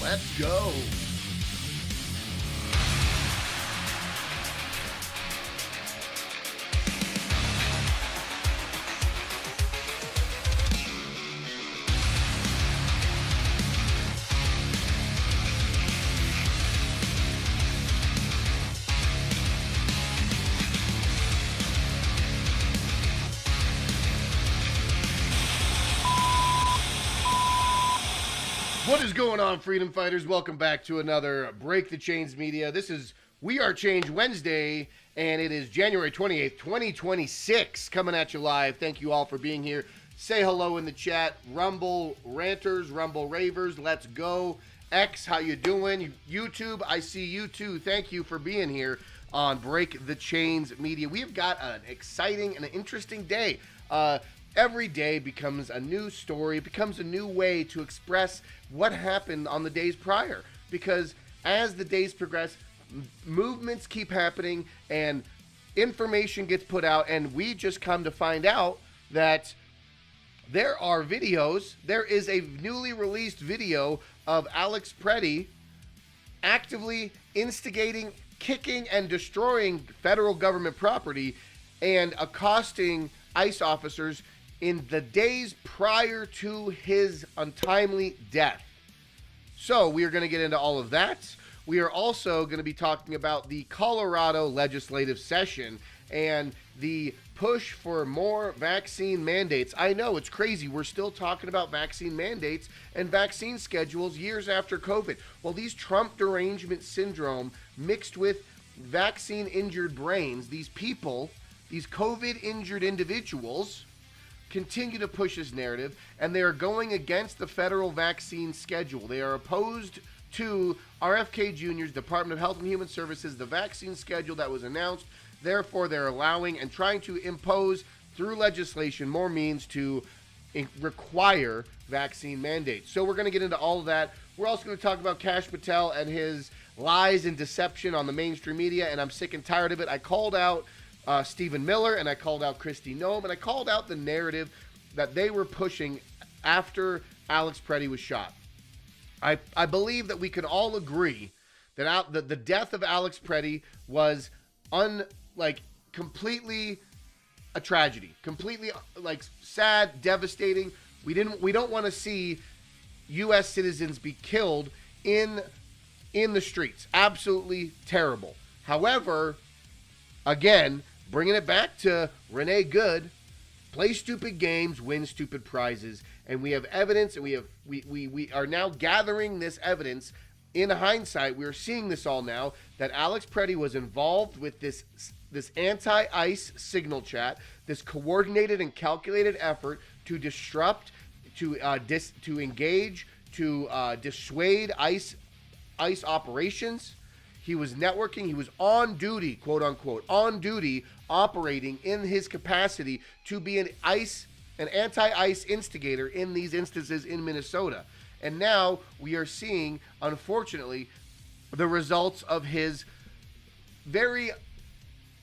Let's go. What is going on, freedom fighters? Welcome back to another Break the Chains Media. This is We Are Change Wednesday, and it is January 28th, 2026, coming at you live. Thank you all for being here. Say hello in the chat. Rumble Ranters, Rumble Ravers, let's go. X, how you doing? YouTube, I see you too. Thank you for being here on Break the Chains Media. We've got an exciting and an interesting day. Every day becomes a new story, becomes a new way to express what happened on the days prior. Because as the days progress, movements keep happening and information gets put out, and we just come to find out that there are videos. There is a newly released video of Alex Pretti actively instigating, kicking, and destroying federal government property and accosting ICE officers in the days prior to his untimely death. So we are going to get into all of that. We are also going to be talking about the Colorado legislative session and the push for more vaccine mandates. I know it's crazy. We're still talking about vaccine mandates and vaccine schedules years after COVID. Well, these Trump derangement syndrome mixed with vaccine injured brains, these people, these COVID injured individuals, continue to push this narrative, and they are going against the federal vaccine schedule. They are opposed to RFK Jr.'s Department of Health and Human Services, the vaccine schedule that was announced. Therefore, they're allowing and trying to impose through legislation more means to require vaccine mandates. So we're going to get into all of that. We're also going to talk about Kash Patel and his lies and deception on the mainstream media, and I'm sick and tired of it. I called out Stephen Miller, and I called out Kristi Noem, and I called out the narrative that they were pushing after Alex Pretti was shot. I believe that we can all agree that the death of Alex Pretti was completely a tragedy, completely sad, devastating. We don't want to see U.S. citizens be killed in the streets. Absolutely terrible. However, again, bringing it back to Renee Good, play stupid games, win stupid prizes, and we have evidence, and we are now gathering this evidence. In hindsight, we are seeing this all now, that Alex Pretti was involved with this anti-ICE signal chat, this coordinated and calculated effort to disrupt, to engage, to dissuade ICE operations. He was networking. He was on duty, quote unquote, on duty, operating in his capacity to be an anti-ICE instigator in these instances in Minnesota. And now we are seeing, unfortunately, the results of his very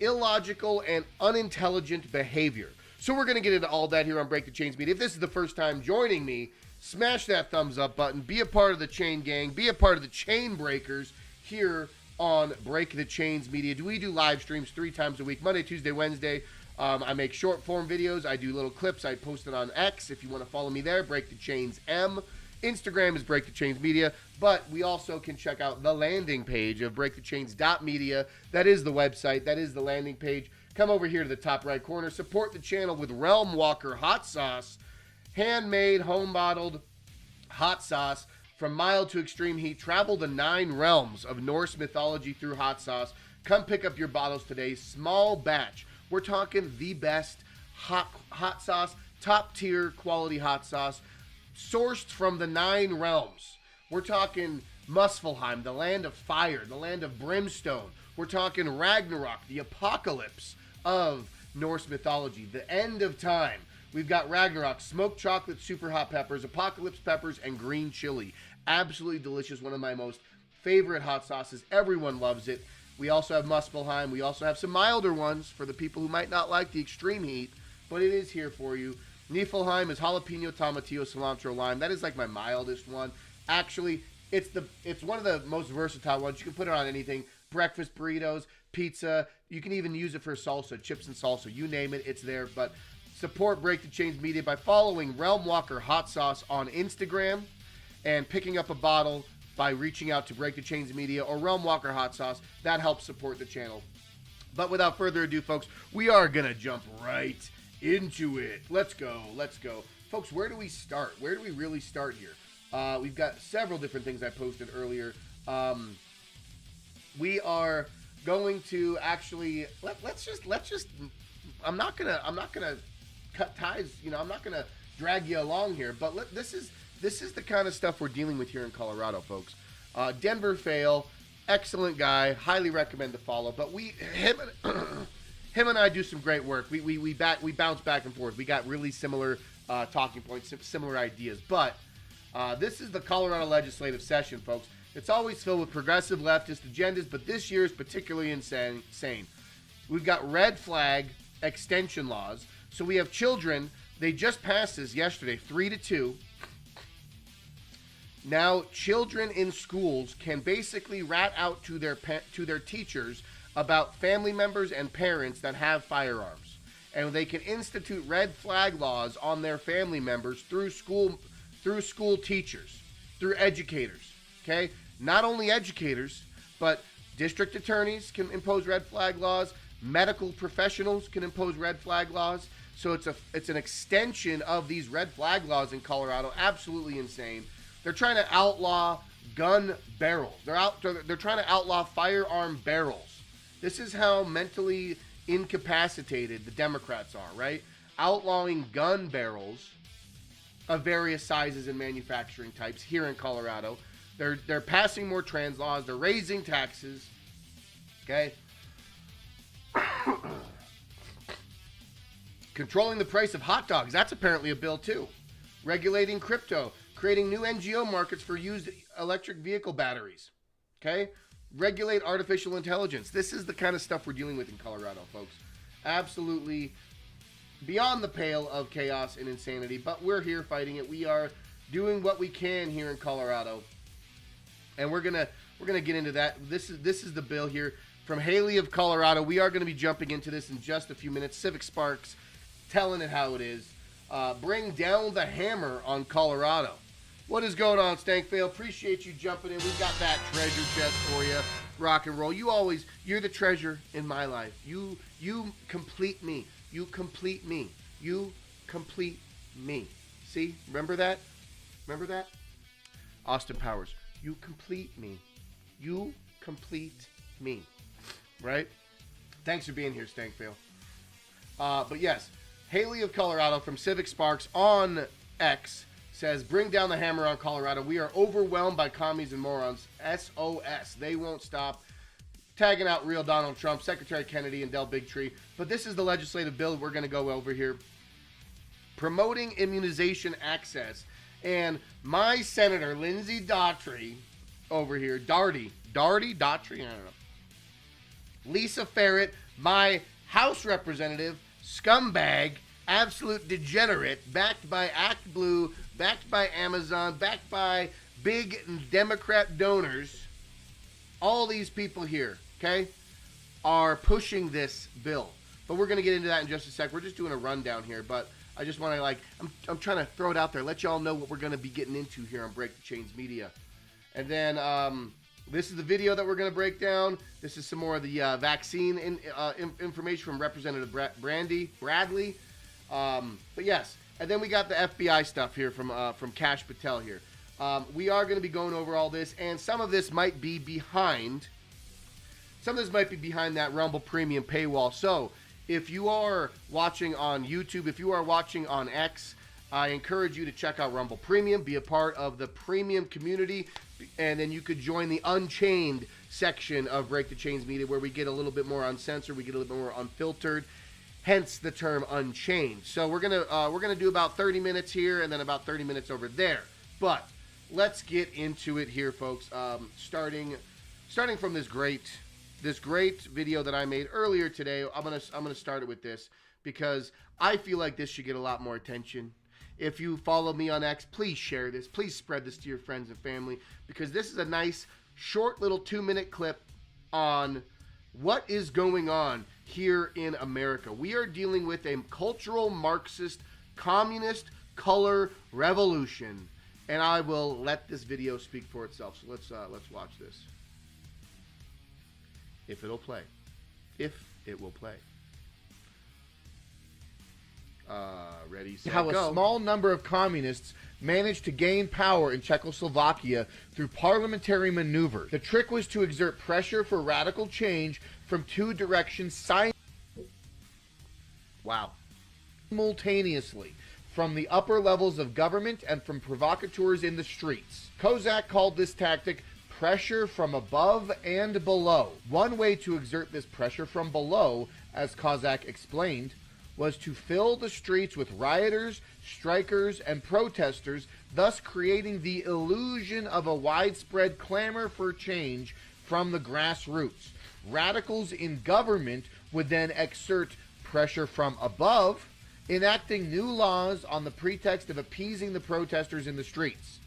illogical and unintelligent behavior. So we're going to get into all that here on Break the Chains Media. If this is the first time joining me, smash that thumbs up button. Be a part of the chain gang. Be a part of the chain breakers here on Break the Chains Media. We do live streams 3 times a week, Monday, Tuesday, Wednesday. I make short form videos. I do little clips. I post it on X if you want to follow me there, Break the Chains M. Instagram is Break the Chains Media, but we also can check out the landing page of breakthechains.media. That is the website. That is the landing page. Come over here to the top right corner. Support the channel with Realm Walker Hot Sauce, handmade, home-bottled hot sauce. From mild to extreme heat, travel the 9 realms of Norse mythology through hot sauce. Come pick up your bottles today. Small batch. We're talking the best hot sauce, top tier quality hot sauce, sourced from the 9 realms. We're talking Muspelheim, the land of fire, the land of brimstone. We're talking Ragnarok, the apocalypse of Norse mythology, the end of time. We've got Ragnarok, smoked chocolate, super hot peppers, apocalypse peppers, and green chili. Absolutely delicious. One of my most favorite hot sauces. Everyone loves it. We also have Muspelheim. We also have some milder ones for the people who might not like the extreme heat, but it is here for you. Niflheim is jalapeno, tomatillo, cilantro, lime. That is like my mildest one. Actually, it's one of the most versatile ones. You can put it on anything: breakfast burritos, pizza. You can even use it for salsa, chips and salsa. You name it, it's there. But support Break the Chains Media by following Realm Walker Hot Sauce on Instagram and picking up a bottle by reaching out to Break the Chains Media or Realm Walker Hot Sauce. That helps support the channel. But without further ado, folks, we are going to jump right into it. Let's go. Folks, where do we start? Where do we really start here? We've got several different things I posted earlier. We are going to actually let's just I'm not gonna cut ties. I'm not gonna drag you along here. But this is the kind of stuff we're dealing with here in Colorado, folks. Denver Fail, excellent guy, highly recommend to follow. But him and I do some great work. We bounce back and forth. We got really similar talking points, similar ideas. But this is the Colorado legislative session, folks. It's always filled with progressive leftist agendas, but this year is particularly insane. We've got red flag extension laws. So we have children. They just passed this yesterday, 3-2. Now children in schools can basically rat out to their teachers about family members and parents that have firearms, and they can institute red flag laws on their family members through school teachers, through educators. Okay, not only educators, but district attorneys can impose red flag laws. Medical professionals can impose red flag laws. So it's an extension of these red flag laws in Colorado. Absolutely insane. They're trying to outlaw gun barrels. They're trying to outlaw firearm barrels. This is how mentally incapacitated the Democrats are, right? Outlawing gun barrels of various sizes and manufacturing types here in Colorado. They're passing more trans laws. They're raising taxes. Okay. Controlling the price of hot dogs. That's apparently a bill too. Regulating crypto. Creating new NGO markets for used electric vehicle batteries. Okay. Regulate artificial intelligence. This is the kind of stuff we're dealing with in Colorado, folks. Absolutely beyond the pale of chaos and insanity, but we're here fighting it. We are doing what we can here in Colorado, and we're gonna get into that. This is the bill here from Haley of Colorado. We are going to be jumping into this in just a few minutes. Civic Sparks telling it how it is. Bring down the hammer on Colorado. What is going on, Stankvale? Appreciate you jumping in. We've got that treasure chest for you. Rock and roll. You're the treasure in my life. You complete me. You complete me. You complete me. See? Remember that? Remember that? Austin Powers. You complete me. You complete me. Right? Thanks for being here, Stankvale. But yes, Haley of Colorado from Civic Sparks on X says, bring down the hammer on Colorado. We are overwhelmed by commies and morons. SOS. They won't stop. Tagging out real Donald Trump, Secretary Kennedy, and Del Bigtree. But this is the legislative bill we're going to go over here. Promoting immunization access. And my Senator, Lindsay Daughtry, over here, Daughtry, I don't know. Lisa Farrett, my House representative, scumbag, absolute degenerate, backed by ActBlue, backed by Amazon, backed by big Democrat donors. All these people here, okay, are pushing this bill. But we're going to get into that in just a sec. We're just doing a rundown here, but I just want to, I'm trying to throw it out there, let y'all know what we're going to be getting into here on Break the Chains Media. And then this is the video that we're going to break down. This is some more of the vaccine information from Representative Bradley. But yes, and then we got the FBI stuff here from Kash Patel here. We are going to be going over all this, and some of this might be behind that Rumble Premium paywall. So if you are watching on YouTube, if you are watching on X, I encourage you to check out Rumble Premium, be a part of the premium community, and then you could join the Unchained section of Break the Chains Media, where we get a little bit more uncensored, we get a little bit more unfiltered, hence the term Unchained. So we're gonna do about 30 minutes here and then about 30 minutes over there. But let's get into it here, folks. Starting from this great video that I made earlier today. I'm gonna start it with this because I feel like this should get a lot more attention. If you follow me on X, please share this. Please spread this to your friends and family, because this is a nice, short little 2-minute clip on what is going on here in America. We are dealing with a cultural Marxist, communist color revolution, and I will let this video speak for itself. So let's watch this. If it'll play. If it will play. Ready, set, how go. A small number of communists managed to gain power in Czechoslovakia through parliamentary maneuver. The trick was to exert pressure for radical change from two directions Wow. simultaneously, from the upper levels of government and from provocateurs in the streets. Kozak called this tactic pressure from above and below. One way to exert this pressure from below, as Kozak explained, was to fill the streets with rioters, strikers, and protesters, thus creating the illusion of a widespread clamor for change from the grassroots. Radicals in government would then exert pressure from above, enacting new laws on the pretext of appeasing the protesters in the streets,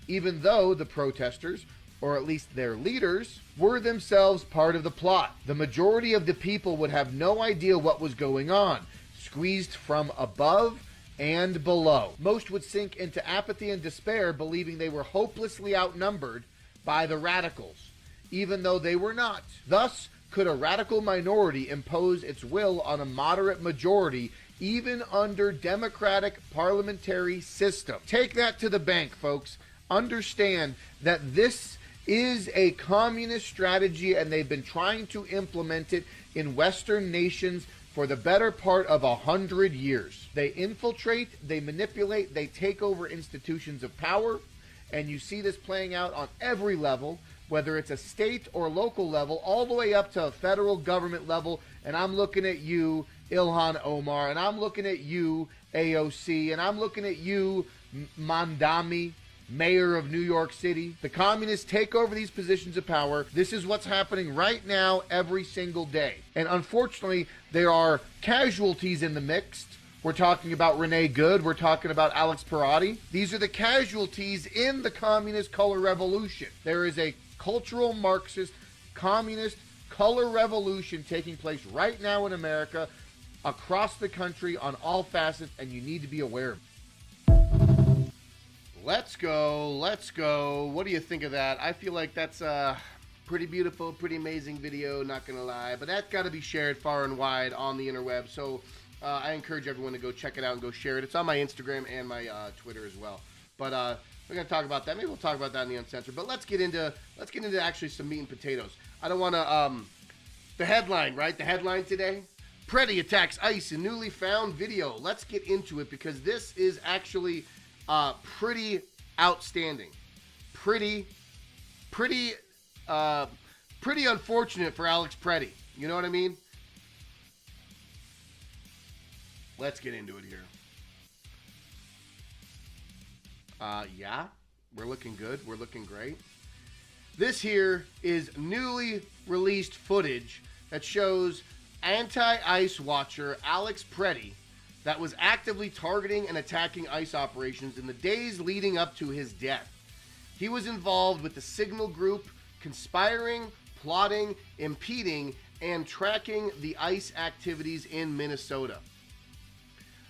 even though the protesters, or at least their leaders, were themselves part of the plot. The majority of the people would have no idea what was going on, squeezed from above and below. Most would sink into apathy and despair, believing they were hopelessly outnumbered by the radicals, even though they were not. Thus, could a radical minority impose its will on a moderate majority, even under democratic parliamentary system? Take that to the bank, folks. Understand that this is a communist strategy, and they've been trying to implement it in Western nations for the better part of 100 years. They infiltrate, they manipulate, they take over institutions of power, and you see this playing out on every level, whether it's a state or local level, all the way up to a federal government level. And I'm looking at you, Ilhan Omar, and I'm looking at you, AOC, and I'm looking at you, Mandami, mayor of New York City. The communists take over these positions of power. This is what's happening right now every single day. And unfortunately, there are casualties in the mix. We're talking about Renee Good. We're talking about Alex Pretti. These are the casualties in the communist color revolution. There is a cultural Marxist, communist color revolution taking place right now in America, across the country, on all facets, and you need to be aware of it. Let's go. Let's go. What do you think of that? I feel like that's a pretty beautiful, pretty amazing video, not going to lie. But that's got to be shared far and wide on the interweb. So I encourage everyone to go check it out and go share it. It's on my Instagram and my Twitter as well. But we're going to talk about that. Maybe we'll talk about that in the Uncensored. But let's get into actually some meat and potatoes. I don't want to the headline, right? The headline today: Pretti attacks ICE in newly found video. Let's get into it, because this is actually pretty outstanding. Pretty unfortunate for Alex Pretti. You know what I mean? Let's get into it here. Yeah, we're looking good. We're looking great. This here is newly released footage that shows anti-ICE watcher Alex Pretti that was actively targeting and attacking ICE operations in the days leading up to his death. He was involved with the Signal Group, conspiring, plotting, impeding, and tracking the ICE activities in Minnesota.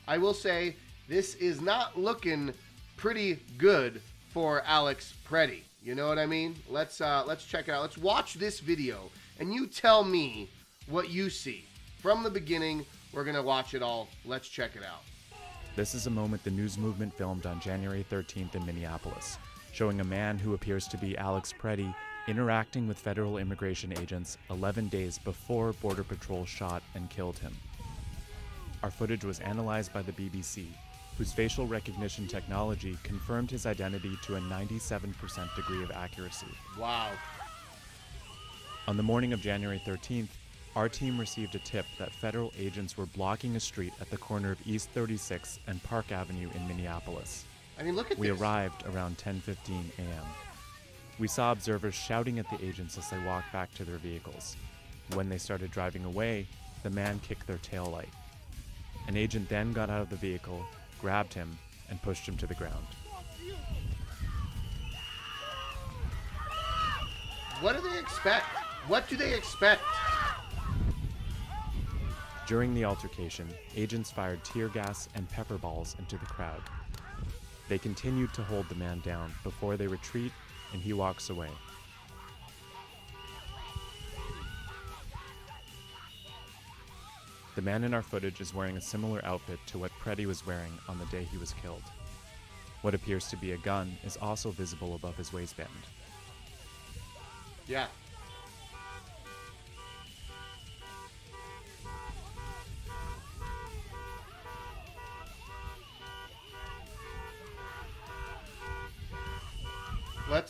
I will say, this is not looking pretty good for Alex Pretti. You know what I mean? Let's check it out. Let's watch this video, and you tell me what you see. From the beginning, we're going to watch it all. Let's check it out. This is a moment the news movement filmed on January 13th in Minneapolis, showing a man who appears to be Alex Pretti interacting with federal immigration agents 11 days before Border Patrol shot and killed him. Our footage was analyzed by the BBC, whose facial recognition technology confirmed his identity to a 97% degree of accuracy. Wow. On the morning of January 13th, our team received a tip that federal agents were blocking a street at the corner of East 36 and Park Avenue in Minneapolis. I mean, look at We this. arrived around 10:15 a.m. We saw observers shouting at the agents as they walked back to their vehicles. When they started driving away, the man kicked their taillight. An agent then got out of the vehicle, grabbed him, and pushed him to the ground. What do they expect? What do they expect? During the altercation, agents fired tear gas and pepper balls into the crowd. They continued to hold the man down before they retreat, and he walks away. The man in our footage is wearing a similar outfit to what Pretti was wearing on the day he was killed. What appears to be a gun is also visible above his waistband. Yeah.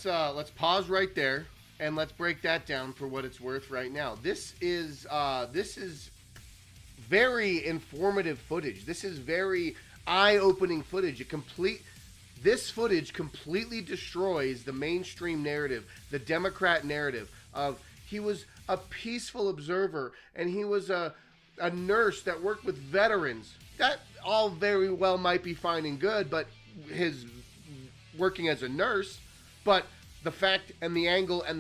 Let's pause right there and let's break that down for what it's worth right now. This is very informative footage. This is very eye-opening footage. This footage completely destroys the mainstream narrative, the Democrat narrative of he was a peaceful observer and he was a nurse that worked with veterans. That all very well might be fine and good, but his working as a nurse, but the fact and the angle and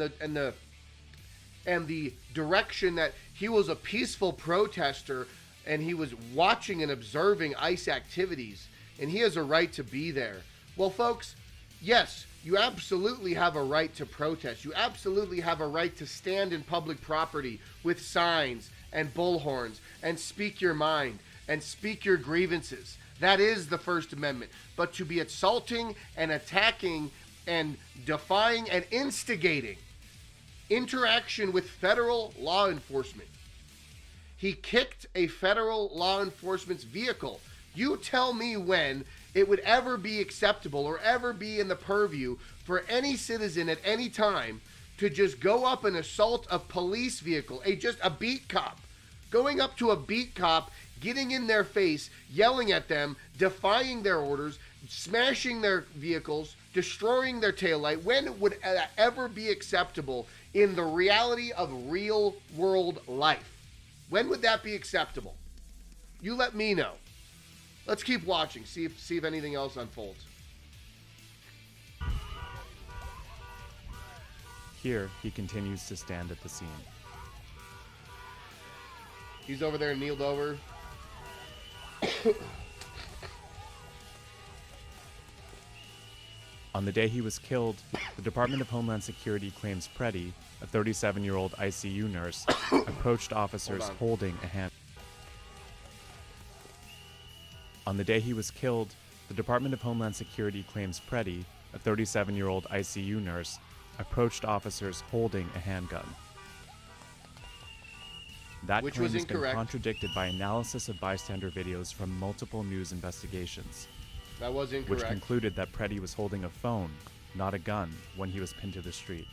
the direction that he was a peaceful protester and he was watching and observing ICE activities and he has a right to be there. Well, folks, yes, you absolutely have a right to protest. You absolutely have a right to stand in public property with signs and bullhorns and speak your mind and speak your grievances. That is the First Amendment. But to be assaulting and attacking and defying and instigating interaction with federal law enforcement. He kicked a federal law enforcement's vehicle. You tell me when it would ever be acceptable or ever be in the purview for any citizen at any time to just go up and assault a police vehicle, just a beat cop. Going up to a beat cop, getting in their face, yelling at them, defying their orders, smashing their vehicles, destroying their taillight. When would that ever be acceptable in the reality of real world life? When would that be acceptable? You let me know. Let's keep watching, see if anything else unfolds. Here, he continues to stand at the scene. He's over there, kneeled over. On the day he was killed, the Department of Homeland Security claims Pretti, a 37-year-old ICU nurse, approached officers holding a hand. On the day he was killed, the Department of Homeland Security claims Pretti, a 37-year-old ICU nurse, approached officers holding a handgun. That Which claim was has been incorrect. contradicted by analysis of bystander videos from multiple news investigations, That was incorrect. which concluded that Pretti was holding a phone, not a gun, when he was pinned to the street.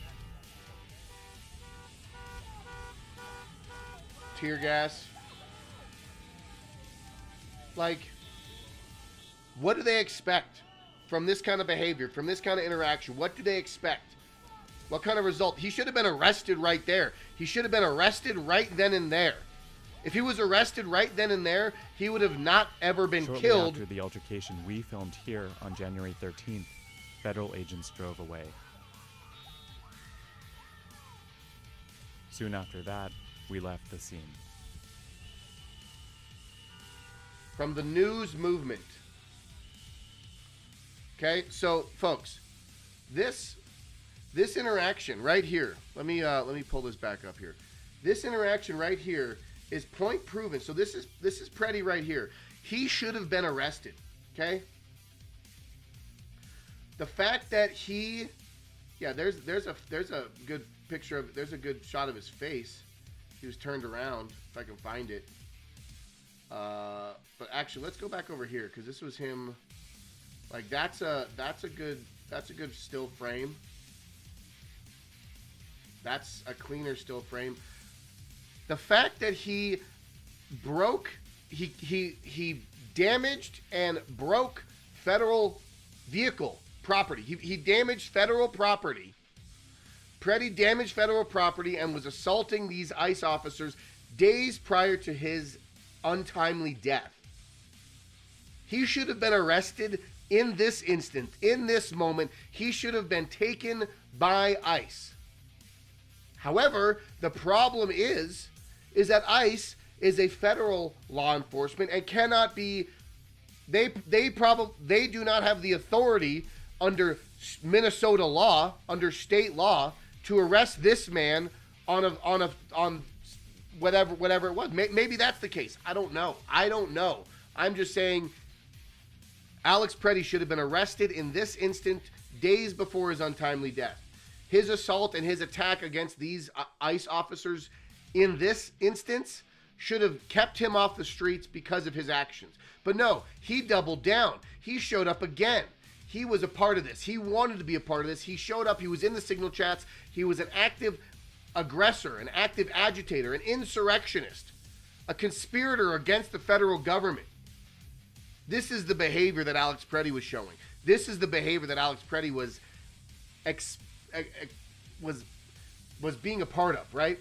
Tear gas. Like, what do they expect from this kind of behavior, from this kind of interaction? What do they expect? What kind of result? He should have been arrested right there. He should have been arrested right then and there. If he was arrested right then and there, he would have not ever been Shortly killed. after the altercation we filmed here on January 13th, federal agents drove away. Soon after that, we left the scene. From the news movement. Okay, so folks, this interaction right here. Let me pull this back up here. This interaction right here is point proven. So this is Pretti right here. He should have been arrested. Okay. The fact that there's a good picture of, there's a good shot of his face. He was turned around, if I can find it. But actually, let's go back over here because this was him. Like that's a good still frame. That's a cleaner still frame. The fact that he damaged and broke federal vehicle property. He damaged federal property. Pretti damaged federal property and was assaulting these ICE officers days prior to his untimely death. He should have been arrested in this instant, in this moment, he should have been taken by ICE. However, the problem is that ICE is a federal law enforcement and cannot be, they do not have the authority under Minnesota law, under state law, to arrest this man on whatever it was. Maybe that's the case. I don't know. I'm just saying Alex Pretti should have been arrested in this instant days before his untimely death. His assault and his attack against these ICE officers in this instance should have kept him off the streets because of his actions. But no, he doubled down. He showed up again. He was a part of this. He wanted to be a part of this. He showed up. He was in the signal chats. He was an active aggressor, an active agitator, an insurrectionist, a conspirator against the federal government. This is the behavior that Alex Pretti was showing. This is the behavior that Alex Pretti was being a part of, right?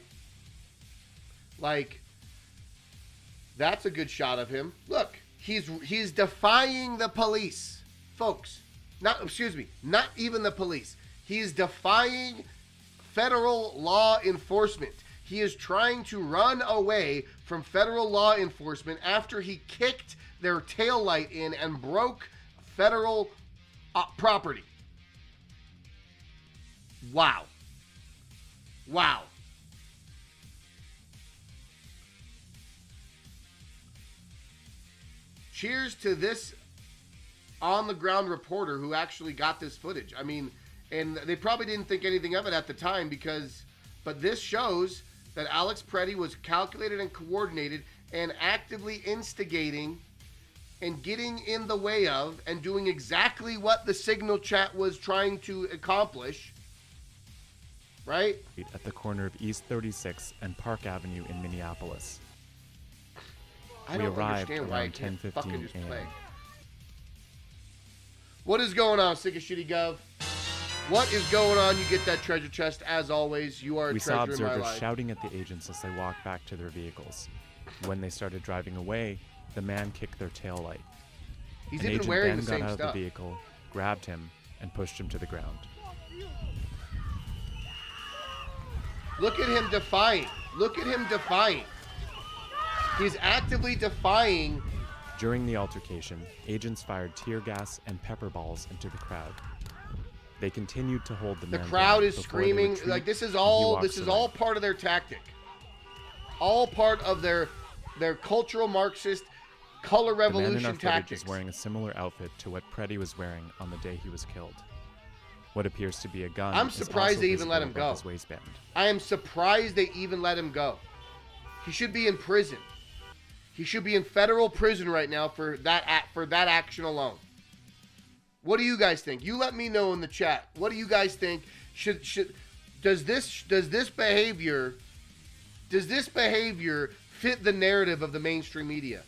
Like, that's a good shot of him. Look, he's defying the police, folks. Not even the police. He's defying federal law enforcement. He is trying to run away from federal law enforcement after he kicked their taillight in and broke federal property. Wow. Cheers to this on-the-ground reporter who actually got this footage. I mean, and they probably didn't think anything of it at the time but this shows that Alex Pretti was calculated and coordinated and actively instigating and getting in the way of and doing exactly what the signal chat was trying to accomplish, right? At the corner of East 36 and Park Avenue in Minneapolis. I We don't arrived understand why I around can't fucking 10:15 just a.m. play. What is going on, Sick of Shitty Gov? What is going on? You get that treasure chest. As always, you are a We saw treasure in my observers life. shouting at the agents as they walked back to their vehicles. When they started driving away, the man kicked their tail light. He's An even agent wearing then the got same out of stuff. the vehicle, grabbed him, and pushed him to the ground. Look at him defying. He's actively defying. During the altercation, agents fired tear gas and pepper balls into the crowd. They continued to hold the The man crowd down is before they screaming. retreat, Like, this is and he all walks away. part of their tactic. All part of their cultural Marxist color The man in revolution our footage tactics. is wearing a similar outfit to what Pretti was wearing on the day he was killed. What appears to be a gun. I'm is surprised also they even let visible him above go. His waistband. I am surprised they even let him go. He should be in prison. He should be in federal prison right now for that action alone. What do you guys think? You let me know in the chat. What do you guys think? Does this behavior fit the narrative of the mainstream media?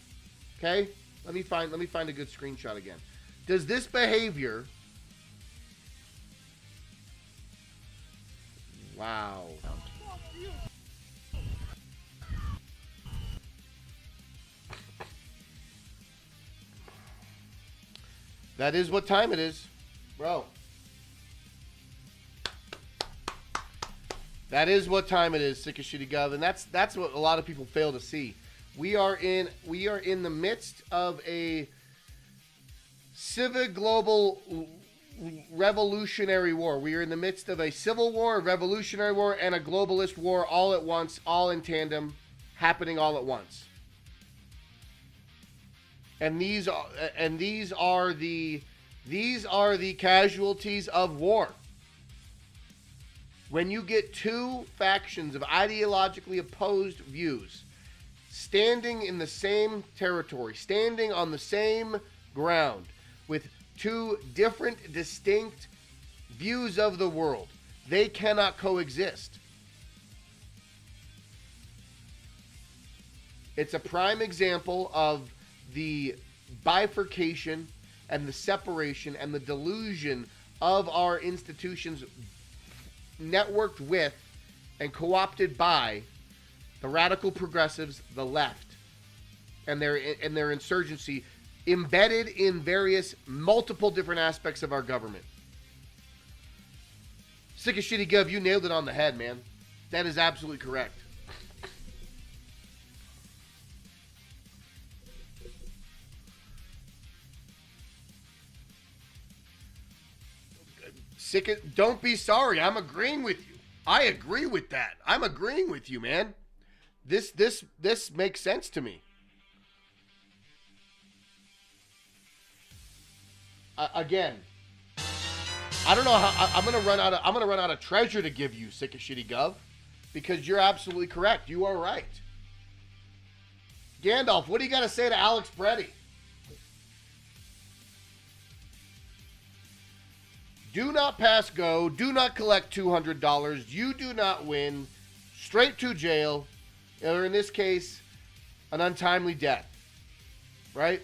Okay? Let me find a good screenshot again. Does this behavior... Wow. That is what time it is, bro. That is what time it is, Sick of Shitty Gov, and that's what a lot of people fail to see. We are in the midst of a civic global revolutionary war. We are in the midst of a civil war, a revolutionary war, and a globalist war all at once, all in tandem, happening all at once. And these are the casualties of war. When you get two factions of ideologically opposed views standing in the same territory, standing on the same ground with two different, distinct views of the world, they cannot coexist. It's a prime example of the bifurcation and the separation and the delusion of our institutions networked with and co-opted by the radical progressives, the left, and their insurgency embedded in various, multiple different aspects of our government. Sick of shitty gov, you nailed it on the head, man. That is absolutely correct. Don't be sorry. I'm agreeing with you. I agree with that. I'm agreeing with you, man. This makes sense to me. Again, I don't know how I'm gonna run out of treasure to give you, sick of shitty gov, because you're absolutely correct. You are right. Gandalf, what do you got to say to Alex Pretti? Do not pass go. Do not collect $200. You do not win. Straight to jail, or in this case, an untimely death. Right?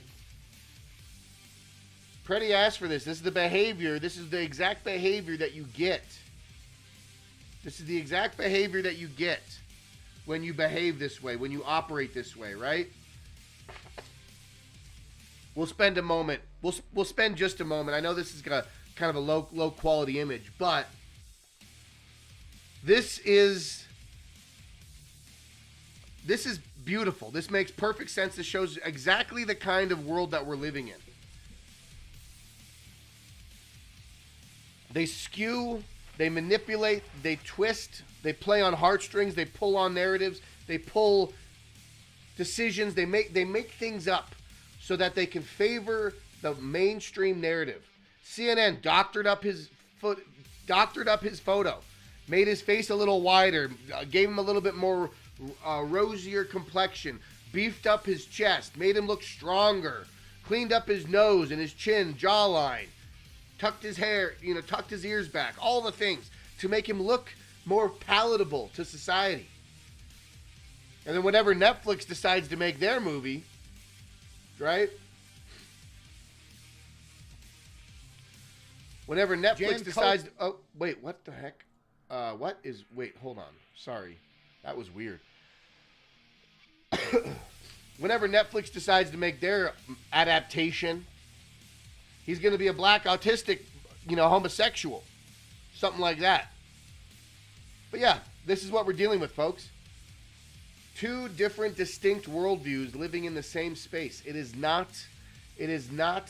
Pretti asked for this. This is the behavior. This is the exact behavior that you get. This is the exact behavior that you get when you behave this way, when you operate this way, right? We'll spend a moment. We'll spend just a moment. I know this is kind of a low quality image, but this is beautiful. This makes perfect sense. This shows exactly the kind of world that we're living in. They skew, they manipulate, they twist, they play on heartstrings, they pull on narratives, they pull decisions, they make things up so that they can favor the mainstream narrative. CNN doctored up his photo, made his face a little wider, gave him a little bit more rosier complexion, beefed up his chest, made him look stronger, cleaned up his nose and his chin, jawline, tucked his hair, tucked his ears back, all the things to make him look more palatable to society. And then whenever Netflix decides to make their movie, right? Whenever Netflix decides... Oh, wait, what the heck? Wait, hold on. Sorry. That was weird. Whenever Netflix decides to make their adaptation, he's going to be a black autistic, homosexual. Something like that. But yeah, this is what we're dealing with, folks. Two different distinct worldviews living in the same space. It is not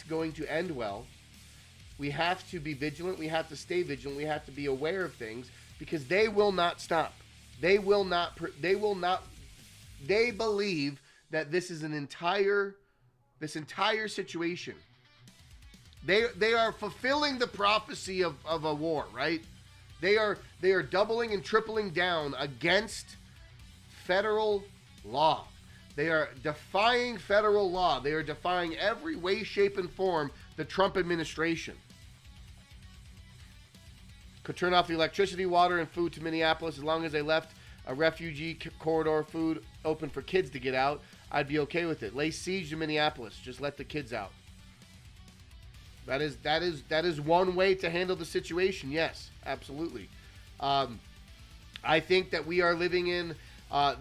going to end well. We have to be vigilant. We have to stay vigilant. We have to be aware of things because they will not stop. They believe that this is this entire situation. They are fulfilling the prophecy of a war, right? They are doubling and tripling down against federal law. They are defying federal law. They are defying every way, shape, and form the Trump administration. Could turn off the electricity, water, and food to Minneapolis as long as they left a refugee corridor food open for kids to get out. I'd be okay with it. Lay siege to Minneapolis. Just let the kids out. That is one way to handle the situation. Yes, absolutely. I think that we are living in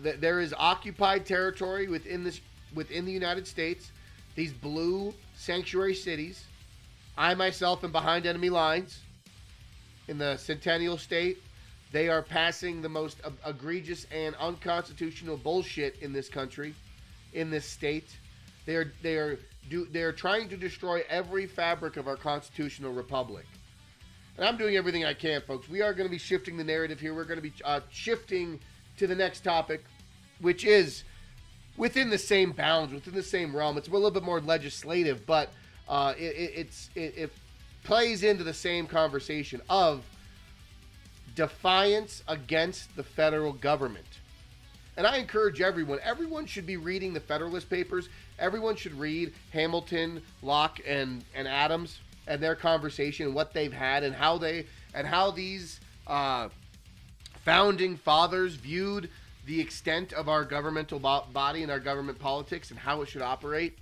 there is occupied territory within the United States. These blue sanctuary cities. I myself am behind enemy lines in the Centennial State. They are passing the most egregious and unconstitutional bullshit in this country, in this state. They are trying to destroy every fabric of our constitutional republic. And I'm doing everything I can, folks. We are going to be shifting the narrative here. We're going to be shifting to the next topic, which is within the same bounds, within the same realm. It's a little bit more legislative, but it plays into the same conversation of defiance against the federal government. And I encourage everyone should be reading the Federalist Papers. Everyone should read Hamilton, Locke, and Adams and their conversation, what they've had, and how these founding fathers viewed the extent of our governmental body and our government politics and how it should operate.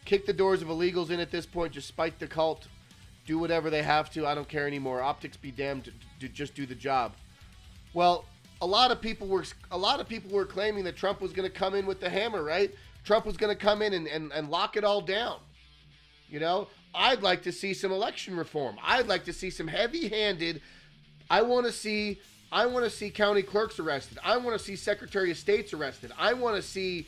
Kick the doors of illegals in at this point. Just spike the cult. Do whatever they have to. I don't care anymore. Optics be damned. To just do the job. Well, a lot of people were claiming that Trump was going to come in with the hammer, right? Trump was going to come in and lock it all down. You know, I'd like to see some election reform. I'd like to see some heavy-handed. I want to see county clerks arrested. I want to see Secretary of States arrested. I want to see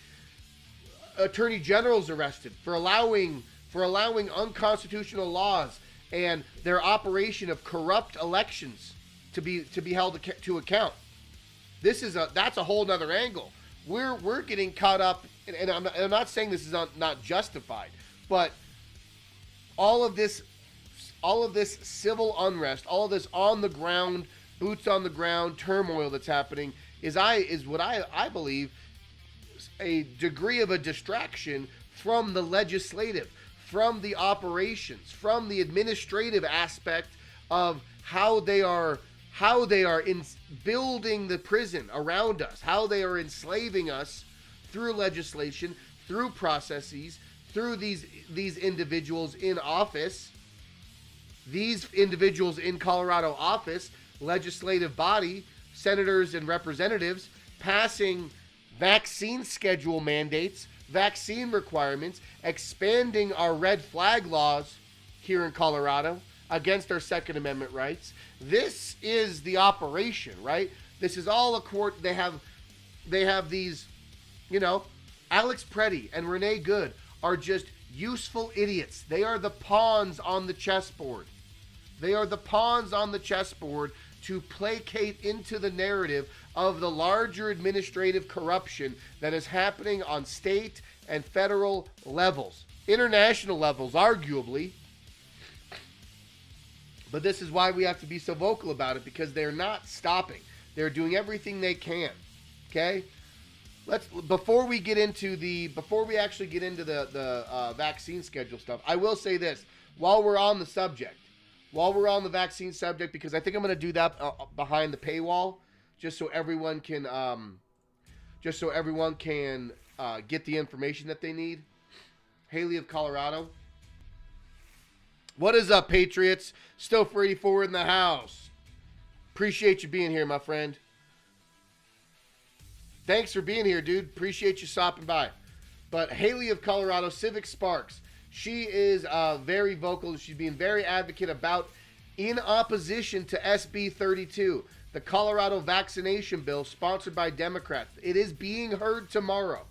attorney generals arrested for allowing unconstitutional laws and their operation of corrupt elections to be held to account. That's a whole nother angle. We're getting caught up, and I'm not saying this is not justified, but all of this civil unrest, all of this on the ground, boots on the ground turmoil that's happening is what I believe a degree of a distraction from the legislative, from the operations, from the administrative aspect of how they are in building the prison around us, how they are enslaving us through legislation, through processes, through these individuals in office, these individuals in Colorado office, legislative body, senators and representatives passing vaccine schedule mandates, vaccine requirements, expanding our red flag laws here in Colorado against our Second Amendment rights. This is the operation, right? This is all a court. They have these, Alex Pretti and Renee Good are just useful idiots. They are the pawns on the chessboard. They are the pawns on the chessboard to placate into the narrative of the larger administrative corruption that is happening on state and federal levels, international levels, arguably. But this is why we have to be so vocal about it, because they're not stopping. They're doing everything they can. Okay? Before we actually get into the vaccine schedule stuff, I will say this while we're on the vaccine subject, because I think I'm going to do that behind the paywall, just so everyone can get the information that they need. Haley of Colorado. What is up, Patriots? Stouffer 84 in the house. Appreciate you being here, my friend. Thanks for being here, dude. Appreciate you stopping by. But Haley of Colorado, Civic Sparks, she is very vocal. She's being very advocate about, in opposition to SB 32, the Colorado vaccination bill sponsored by Democrats. It is being heard tomorrow.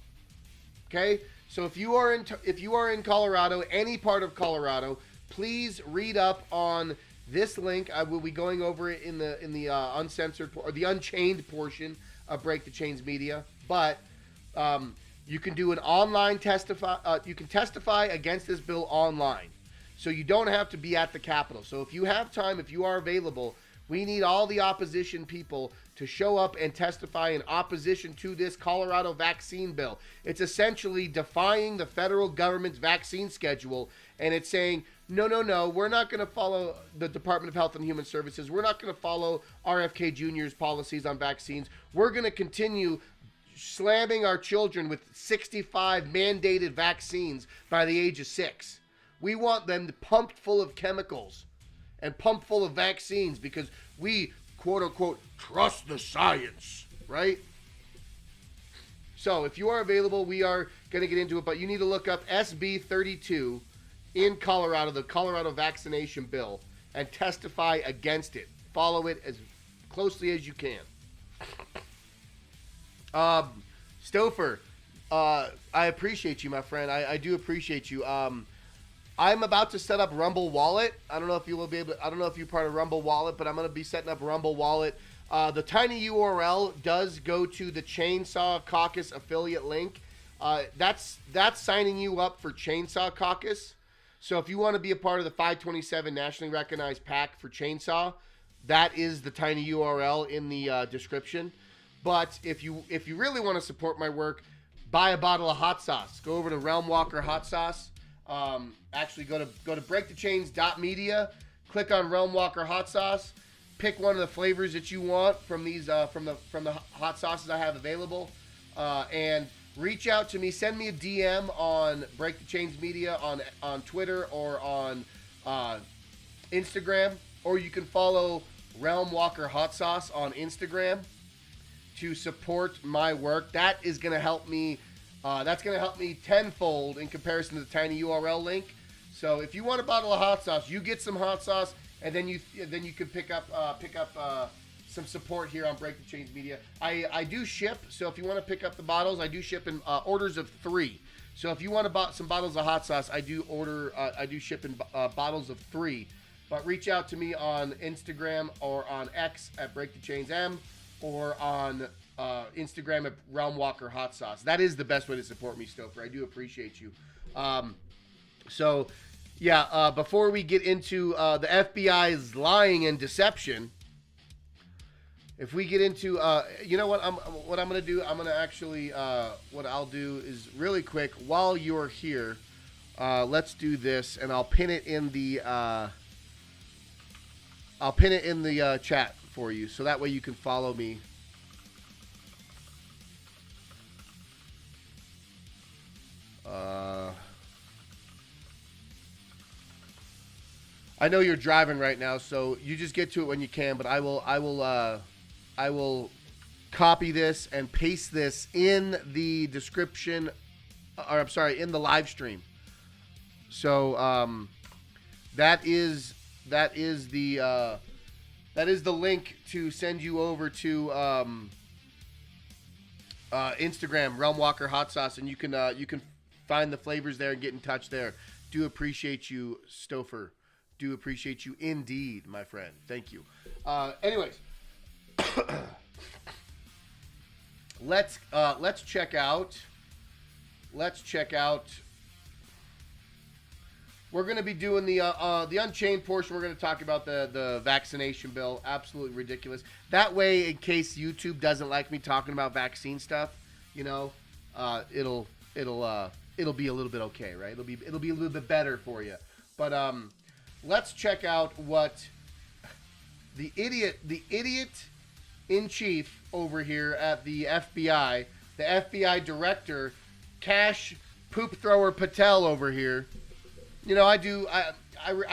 Okay? So if you are in Colorado, any part of Colorado, please read up on this link. I will be going over it in the uncensored or the unchained portion of Break the Chains Media. But you can do an online testify. You can testify against this bill online, so you don't have to be at the Capitol. So if you have time, if you are available, we need all the opposition people to show up and testify in opposition to this Colorado vaccine bill. It's essentially defying the federal government's vaccine schedule, and it's saying, no, we're not going to follow the Department of Health and Human Services. We're not going to follow RFK Jr.'s policies on vaccines. We're going to continue slamming our children with 65 mandated vaccines by the age of 6. We want them pumped full of chemicals and pumped full of vaccines because we, quote unquote, trust the science, right? So if you are available, we are going to get into it, but you need to look up SB 32 in Colorado, the Colorado vaccination bill, and testify against it. Follow it as closely as you can. Stouffer, I appreciate you, my friend. I do appreciate you. I'm about to set up Rumble Wallet. I don't know if you will be able to, I don't know if you're part of Rumble Wallet, but I'm going to be setting up Rumble Wallet. The tiny URL does go to the Chainsaw Caucus affiliate link. That's signing you up for Chainsaw Caucus. So if you want to be a part of the 527 nationally recognized PAC for Chainsaw, that is the tiny URL in the description. But if you really want to support my work, buy a bottle of hot sauce. Go over to Realm Walker Hot Sauce. Actually, go to breakthechains.media, click on Realm Walker Hot Sauce, pick one of the flavors that you want from these from the hot sauces I have available, and reach out to me. Send me a DM on Break the Chains Media on Twitter or on Instagram, or you can follow Realm Walker Hot Sauce on Instagram to support my work. That is going to help me That's going to help me tenfold in comparison to the tiny URL link. So if you want a bottle of hot sauce, you get some hot sauce, and then you can pick up some support here on Break the Chains Media. I do ship, so if you want to pick up the bottles, I do ship in orders of 3. So if you want some bottles of hot sauce, I do ship in bottles of 3. But reach out to me on Instagram or on X at Break the Chains M, or on Instagram at Realm Walker Hot Sauce. That is the best way to support me, Stouffer. I do appreciate you. Before we get into the FBI's lying and deception, if we get into, you know what I'm going to do? I'm going to actually, what I'll do is really quick, while you're here, let's do this, and I'll pin it in the, chat for you, so that way you can follow me. I know you're driving right now, so you just get to it when you can. But I will copy this and paste this in the description, or I'm sorry, in the live stream. So that is the link to send you over to Instagram, Realm Walker Hot Sauce, and you can find the flavors there and get in touch there. Do appreciate you, Stouffer. Do appreciate you indeed, my friend. Thank you. Anyways, let's check out. We're going to be doing the Unchained portion. We're going to talk about the vaccination bill. Absolutely ridiculous. That way, in case YouTube doesn't like me talking about vaccine stuff, it'll be a little bit okay, right? It'll be a little bit better for you. But let's check out what the idiot in chief over here at the FBI director, Cash Poop Thrower Patel over here. I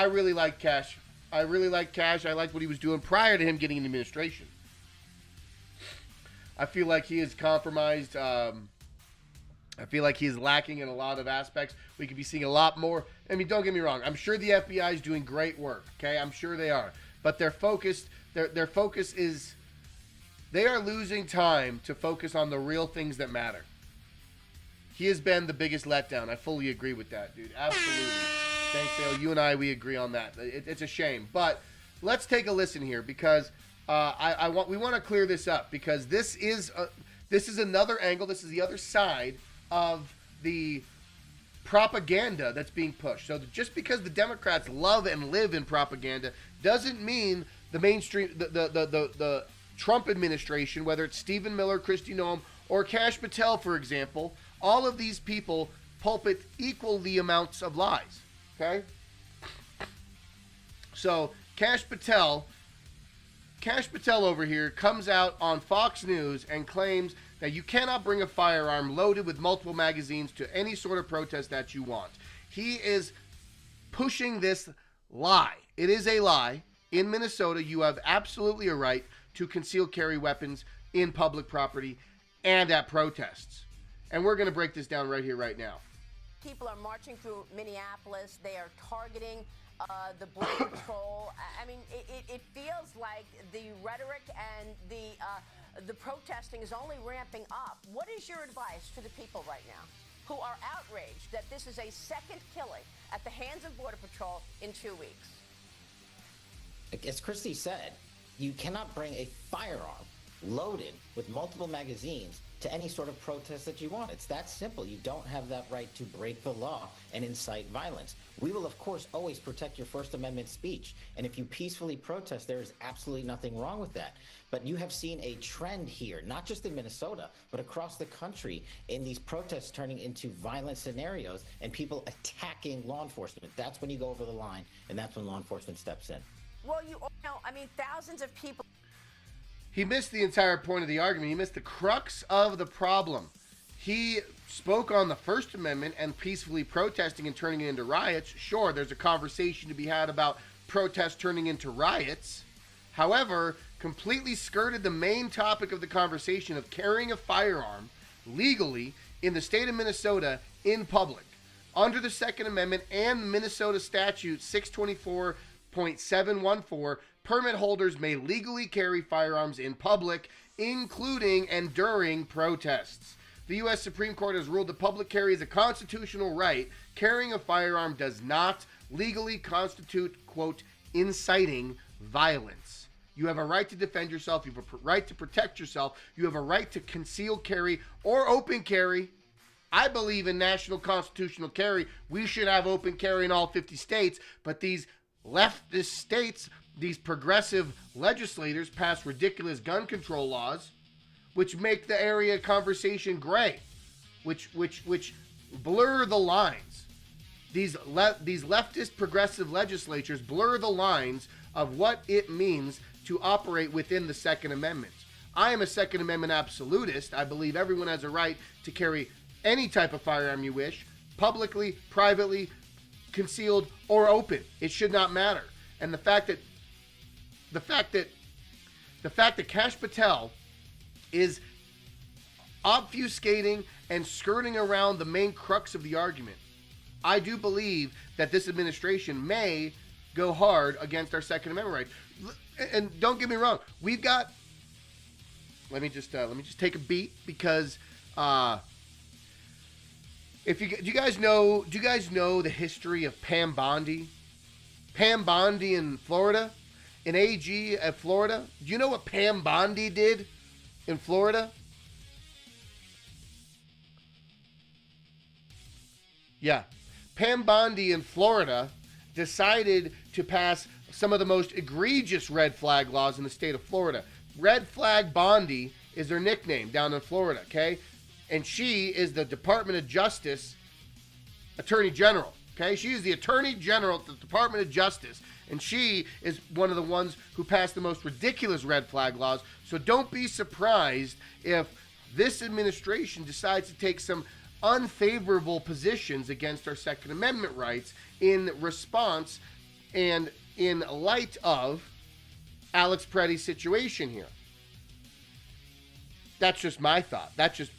really like Cash. I like what he was doing prior to him getting in the administration. I feel like he is compromised. I feel like he is lacking in a lot of aspects. We could be seeing a lot more. I mean, don't get me wrong. I'm sure the FBI is doing great work. Okay, I'm sure they are. But their focus is they are losing time to focus on the real things that matter. He has been the biggest letdown. I fully agree with that, dude. Absolutely. Thanks, Dale. You and we agree on that. It's a shame. But let's take a listen here, because we want to clear this up, because this is another angle. This is the other side of the propaganda that's being pushed. So just because the Democrats love and live in propaganda doesn't mean the mainstream, the Trump administration, whether it's Stephen Miller, Kristi Noem, or Cash Patel, for example, all of these people pulpit equal the amounts of lies. Okay? So Cash Patel over here comes out on Fox News and claims that you cannot bring a firearm loaded with multiple magazines to any sort of protest that you want. He is pushing this lie. It is a lie. In Minnesota, you have absolutely a right to conceal carry weapons in public property and at protests. And we're going to break this down right here, right now. People are marching through Minneapolis. They are targeting the Border Patrol. I mean, it feels like the rhetoric and the protesting is only ramping up. What is your advice to the people right now who are outraged that this is a second killing at the hands of Border Patrol in 2 weeks? As Kristi said, you cannot bring a firearm loaded with multiple magazines to any sort of protest that you want. It's that simple. You don't have that right to break the law and incite violence. We will, of course, always protect your First Amendment speech. And if you peacefully protest, there is absolutely nothing wrong with that. But you have seen a trend here, not just in Minnesota, but across the country, in these protests turning into violent scenarios and people attacking law enforcement. That's when you go over the line, and that's when law enforcement steps in. Well, thousands of people. He missed the entire point of the argument. He missed the crux of the problem. He spoke on the First Amendment and peacefully protesting and turning it into riots. Sure, there's a conversation to be had about protests turning into riots. However, completely skirted the main topic of the conversation of carrying a firearm legally in the state of Minnesota in public. Under the Second Amendment and Minnesota Statute 624.714, permit holders may legally carry firearms in public, including and during protests. The U.S. Supreme Court has ruled that public carry is a constitutional right. Carrying a firearm does not legally constitute, quote, inciting violence. You have a right to defend yourself. You have a right to protect yourself. You have a right to conceal carry or open carry. I believe in national constitutional carry. We should have open carry in all 50 states, but these leftist states, these progressive legislators pass ridiculous gun control laws, which make the area conversation gray, which blur the lines. These leftist progressive legislatures blur the lines of what it means to operate within the Second Amendment. I am a Second Amendment absolutist. I believe everyone has a right to carry any type of firearm you wish, publicly, privately, concealed, or open. It should not matter. And the fact that Kash Patel is obfuscating and skirting around the main crux of the argument, I do believe that this administration may go hard against our Second Amendment rights. And don't get me wrong, we've got. Let me just take a beat because do you guys know the history of Pam Bondi? Pam Bondi in Florida, an AG at Florida. Do you know what Pam Bondi did in Florida? Yeah. Pam Bondi in Florida decided to pass some of the most egregious red flag laws in the state of Florida. Red Flag Bondi is her nickname down in Florida, okay? And she is the Department of Justice Attorney General, okay? She is the Attorney General at the Department of Justice, and she is one of the ones who passed the most ridiculous red flag laws. So don't be surprised if this administration decides to take some unfavorable positions against our Second Amendment rights in response and in light of Alex Pretti's situation here. That's just my thought. That's just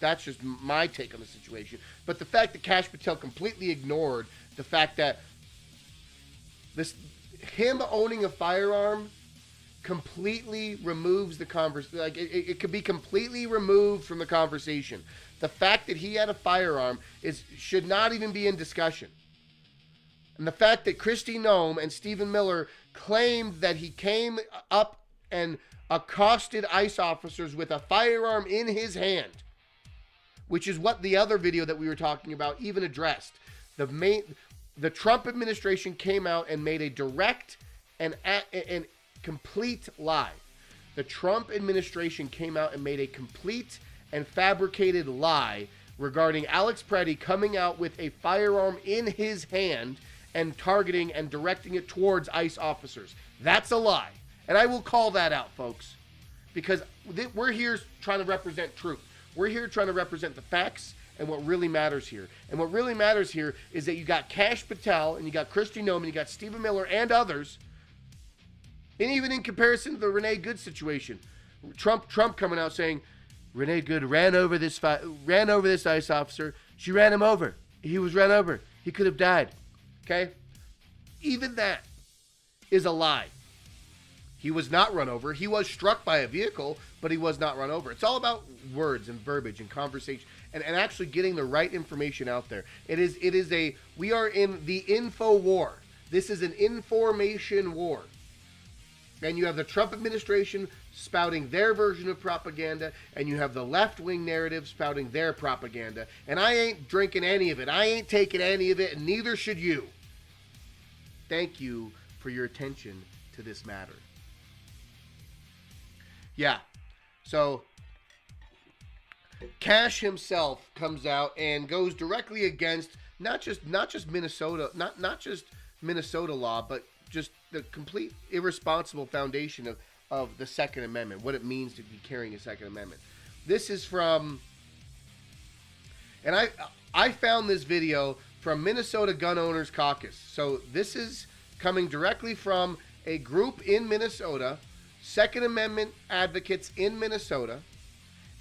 my take on the situation. But the fact that Kash Patel completely ignored the fact that him owning a firearm completely removes the conversation. Like it could be completely removed from the conversation. The fact that he had a firearm should not even be in discussion. And the fact that Kristi Noem and Stephen Miller claimed that he came up and accosted ICE officers with a firearm in his hand, which is what the other video that we were talking about even addressed. The Trump administration came out and made a direct and complete lie. The Trump administration came out and made a complete and fabricated lie regarding Alex Pretti coming out with a firearm in his hand and targeting and directing it towards ICE officers. That's a lie. And I will call that out, folks, because we're here trying to represent truth. We're here trying to represent the facts and what really matters here. And what really matters here is that you got Kash Patel and you got Kristi Noem and you got Stephen Miller and others. And even in comparison to the Renee Good situation, Trump coming out saying Renee Good ran over this ICE officer. She ran him over. He was run over. He could have died. Okay? Even that is a lie. He was not run over. He was struck by a vehicle, but he was not run over. It's all about words and verbiage and conversation and actually getting the right information out there. We are in the info war. This is an information war. And you have the Trump administration spouting their version of propaganda, and you have the left-wing narrative spouting their propaganda. And I ain't drinking any of it. I ain't taking any of it, and neither should you. Thank you for your attention to this matter. Yeah, so Kash himself comes out and goes directly against not just Minnesota, not just Minnesota law, but just the complete irresponsible foundation of the Second Amendment, what it means to be carrying a Second Amendment. This is from, and I found this video from Minnesota Gun Owners Caucus. So this is coming directly from a group in Minnesota, Second Amendment advocates in Minnesota,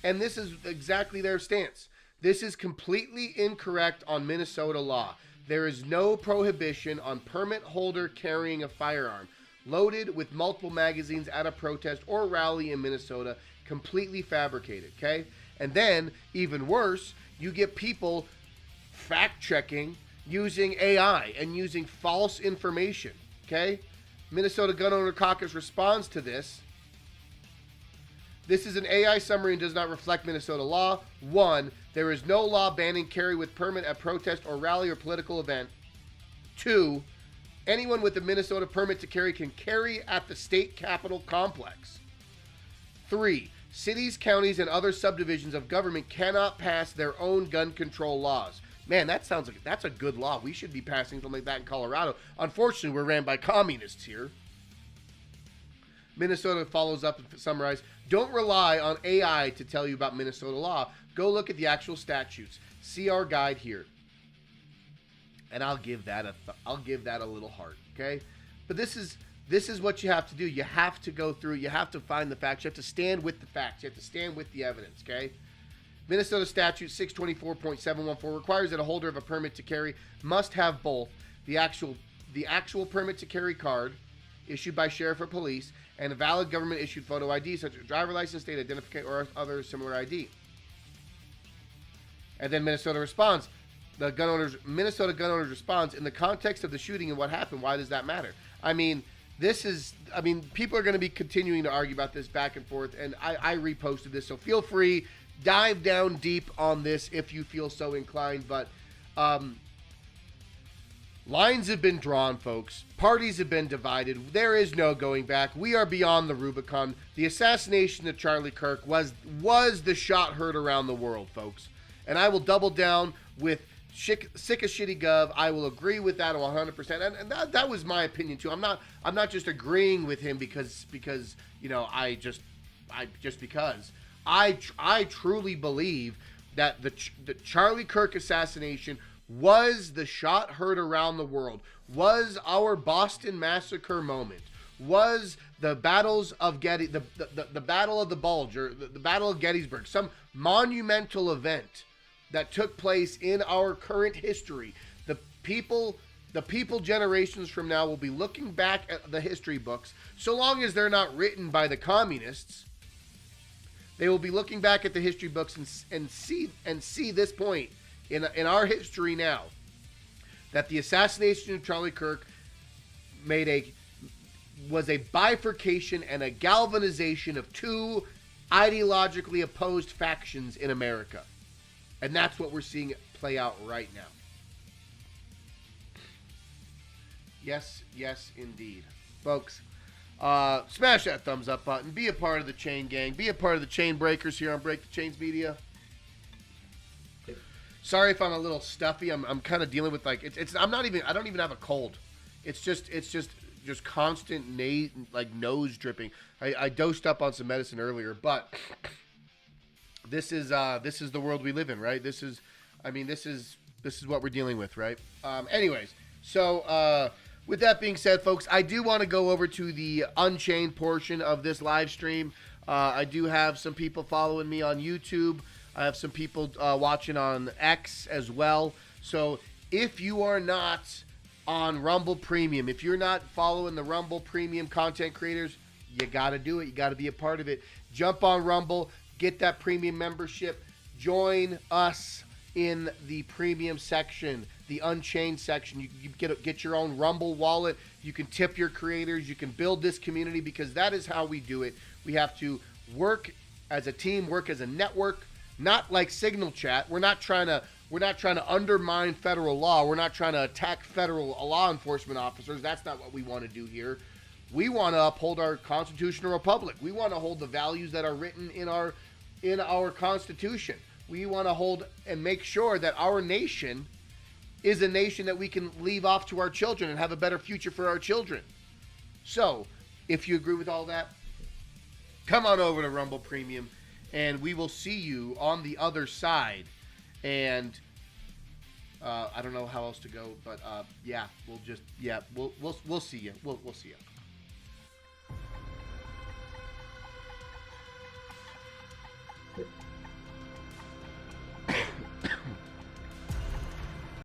and this is exactly their stance. This is completely incorrect on Minnesota law. There is no prohibition on permit holder carrying a firearm loaded with multiple magazines at a protest or rally in Minnesota. Completely fabricated, okay? And then, even worse, you get people fact-checking using AI and using false information, okay? Minnesota Gun Owner Caucus responds to this. This is an AI summary and does not reflect Minnesota law. 1, there is no law banning carry with permit at protest or rally or political event. 2, anyone with a Minnesota permit to carry can carry at the state capitol complex. 3, cities, counties, and other subdivisions of government cannot pass their own gun control laws. Man, that sounds like that's a good law. We should be passing something like that in Colorado. Unfortunately, we're ran by communists here. Minnesota follows up and summarizes, don't rely on AI to tell you about Minnesota law. Go look at the actual statutes. See our guide here. And I'll give that a little heart, okay? But this is what you have to do. You have to go through. You have to find the facts. You have to stand with the facts. You have to stand with the evidence, okay? Minnesota statute 624.714 requires that a holder of a permit to carry must have both the actual permit to carry card issued by sheriff or police and a valid government issued photo ID such as driver license, state identification, or other similar ID. And then Minnesota responds. Minnesota gun owners responds, in the context of the shooting and what happened, why does that matter? I mean, people are going to be continuing to argue about this back and forth, and I reposted this, so feel free, dive down deep on this if you feel so inclined, but lines have been drawn, folks. Parties have been divided. There is no going back. We are beyond the Rubicon. The assassination of Charlie Kirk was the shot heard around the world, folks. And I will double down with sick of shitty gov. I will agree with that 100%. And that was my opinion too. I'm not just agreeing with him because you know I truly believe that the Charlie Kirk assassination was the shot heard around the world, was our Boston Massacre moment, was the battles of the Battle of the Bulge, or the Battle of Gettysburg, some monumental event that took place in our current history. The people generations from now will be looking back at the history books, so long as they're not written by the communists. They will be looking back at the history books and see this point in our history now, that the assassination of Charlie Kirk was a bifurcation and a galvanization of two ideologically opposed factions in America. And that's what we're seeing play out right now. Yes, indeed. Folks, smash that thumbs up button. Be a part of the Chain Gang. Be a part of the Chain Breakers here on Break the Chains Media. Sorry if I'm a little stuffy. I'm kind of dealing with I don't even have a cold. It's just constant nose dripping. I dosed up on some medicine earlier, but this is the world we live in, right? This is what we're dealing with, right? Anyways, so with that being said, folks, I do want to go over to the Unchained portion of this live stream. I do have some people following me on YouTube. I have some people watching on X as well. So if you are not on Rumble Premium, if you're not following the Rumble Premium content creators, you got to do it. You got to be a part of it. Jump on Rumble, get that premium membership, join us in the premium section, the Unchained section. You get your own Rumble wallet. You can tip your creators. You can build this community, because that is how we do it. We have to work as a team, work as a network. Not like Signal Chat. We're not trying to undermine federal law. We're not trying to attack federal law enforcement officers. That's not what we want to do here. We want to uphold our constitutional republic. We want to hold the values that are written in our Constitution. We want to hold and make sure that our nation is a nation that we can leave off to our children and have a better future for our children. So, if you agree with all that, come on over to Rumble Premium. And we will see you on the other side. And I don't know how else to go, but we'll see you. We'll see you.